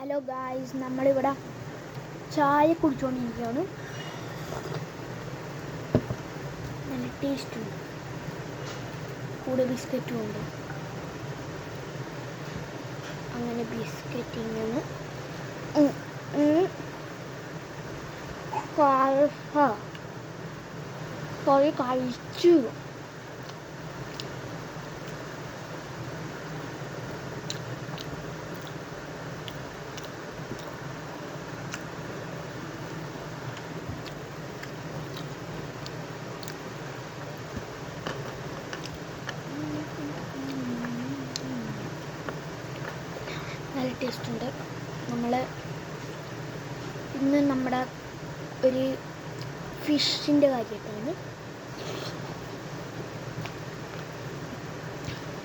Hello guys, നമ്മളിവിടെ ചായ കുടിച്ചുകൊണ്ടിരിക്കുകയാണ്. നല്ല ടേസ്റ്റ് ഉണ്ട്, കൂടെ ബിസ്ക്കറ്റും ഉണ്ട്. അങ്ങനെ ബിസ്ക്കറ്റിങ്ങനെ കഴിച്ചു. നല്ല ടേസ്റ്റ് ഉണ്ട്. ഇന്ന് നമ്മുടെ ഒരു ഫിഷിൻ്റെ കാര്യമായിട്ടാണ്.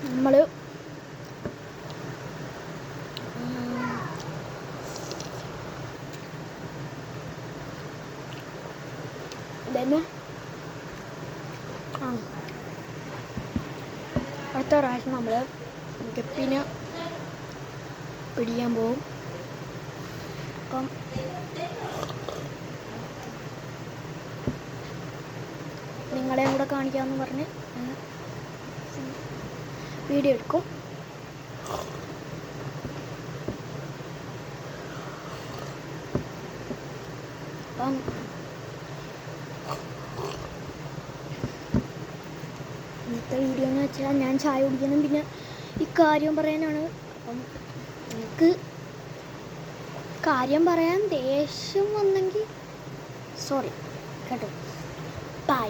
നമ്മൾ അടുത്ത പ്രാവശ്യം നമ്മൾ ഗപ്പിനെ പിടിക്കാൻ പോകും. അപ്പം നിങ്ങളെയും കൂടെ കാണിക്കാമെന്ന് പറഞ്ഞ് വീഡിയോ എടുക്കും. അപ്പം ഇന്നത്തെ വീഡിയോ എന്ന് വെച്ചാൽ ഞാൻ ചായ കുടിക്കുന്നു, പിന്നെ ഈ കാര്യം പറയാനാണ്. അപ്പം എനിക്ക് കാര്യം പറയാൻ ദേഷ്യം വന്നെങ്കിൽ സോറി കേട്ടോ. ബൈ.